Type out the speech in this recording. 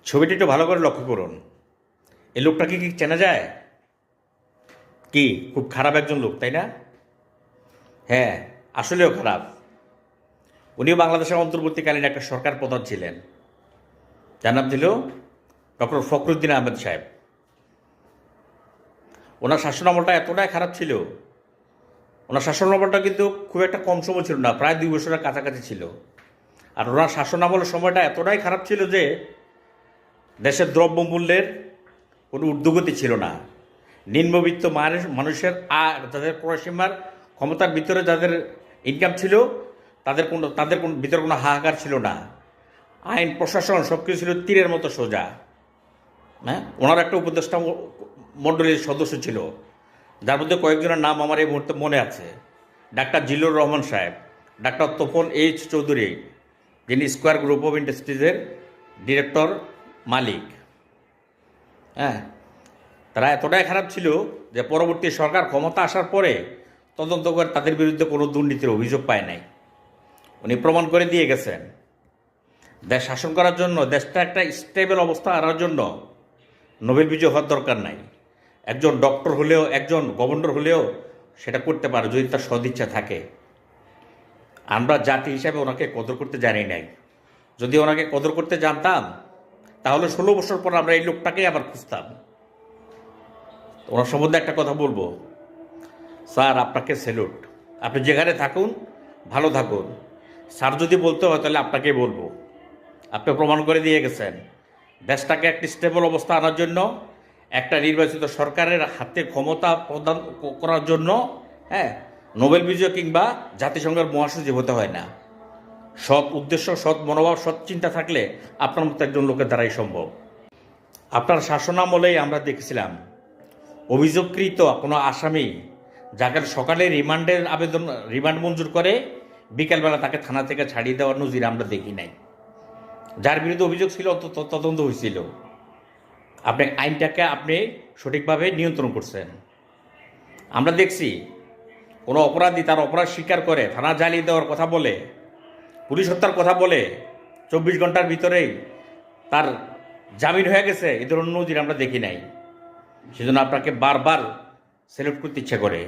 ছবিটি একটু ভালো করে লক্ষ্য করুন। এই লোকটাকে কি চেনা যায়? কি খুব খারাপ একজন লোক, তাই না? হ্যাঁ, আসলেও খারাপ। উনিও বাংলাদেশের অন্তর্বর্তীকালীন একটা সরকার প্রধান ছিলেন, যার নাম ছিল ডক্টর ফখরুদ্দিন আহমেদ সাহেব। ওনার শাসনামলটা এতটাই খারাপ ছিল, ওনার শাসনামলটা কিন্তু খুব একটা কম সময় ছিল না, প্রায় 2 বছরের কাছাকাছি ছিল। আর ওনার শাসনামলের সময়টা এতটাই খারাপ ছিল যে দেশের দ্রব্যমূল্যের কোনো ঊর্ধ্বগতি ছিল না। নিম্নবিত্ত মানুষের যাদের পরিসীমার ক্ষমতার ভিতরে যাদের ইনকাম ছিল, তাদের কোনো ভিতরে কোনো হাহাকার ছিল না। আইন প্রশাসন সব কিছু ছিল তীরের মতো সোজা। হ্যাঁ, ওনার একটা উপদেষ্টা মণ্ডলীর সদস্য ছিল, যার মধ্যে কয়েকজনের নাম আমার এই মুহূর্তে মনে আছে। ডাক্তার জিল্লুর রহমান সাহেব, ডাক্তার তোফল এইচ চৌধুরী, যিনি স্কোয়ার গ্রুপ অফ ইন্ডাস্ট্রিজের ডিরেক্টর মালিক। হ্যাঁ, তারা এতটাই খারাপ ছিল যে পরবর্তী সরকার ক্ষমতা আসার পরে তদন্ত করে তাদের বিরুদ্ধে কোনো দুর্নীতির অভিযোগ পায় নাই। উনি প্রমাণ করে দিয়ে গেছেন দেশ শাসন করার জন্য, দেশটা একটা স্টেবল অবস্থা আনার জন্য নোবেল বিজয় হওয়ার দরকার নাই। একজন ডক্টর হলেও, একজন গভর্নর হলেও সেটা করতে পারে যদি তার সদিচ্ছা থাকে। আমরা জাতি হিসাবে ওনাকে কদর করতে জানি নাই। যদি ওনাকে কদর করতে জানতাম তাহলে 16 বছর পর আমরা এই লোকটাকেই আবার খুঁজতাম। ওনার সম্বন্ধে একটা কথা বলবো, স্যার আপনাকে স্যালুট। আপনি যেখানে থাকুন ভালো থাকুন। স্যার যদি বলতে হয় তাহলে আপনাকে বলবো। আপনি প্রমাণ করে দিয়ে গেছেন দেশটাকে একটি স্টেবল অবস্থা আনার জন্য, একটা নির্বাচিত সরকারের হাতে ক্ষমতা প্রদান করার জন্য, হ্যাঁ, নোবেল বিজয় কিংবা জাতিসংঘের মহাসচিব হতে হয় না। সৎ উদ্দেশ্য, সৎ মনোভাব, সৎ চিন্তা থাকলে আপনার মতো একজন লোকের দ্বারাই সম্ভব। আপনার শাসনামলেই আমরা দেখেছিলাম অভিযোগকৃত কোনো আসামি যাকে সকালে রিমান্ড মঞ্জুর করে বিকেলবেলা তাকে থানা থেকে ছাড়িয়ে দেওয়ার নজির আমরা দেখি নাই। যার বিরুদ্ধে অভিযোগ ছিল তদন্ত হয়েছিল। আপনি আইনটাকে সঠিকভাবে নিয়ন্ত্রণ করছেন। আমরা দেখছি কোনো অপরাধী তার অপরাধ স্বীকার করে থানা জ্বালিয়ে দেওয়ার কথা বলে, পুলিশ হত্যার কথা বলে 24 ঘন্টার ভিতরেই তার জামিন হয়ে গেছে। এ ধরনের নজির আমরা দেখি নাই। সেজন্য আপনাকে বারবার স্যালুট করতে ইচ্ছে করে।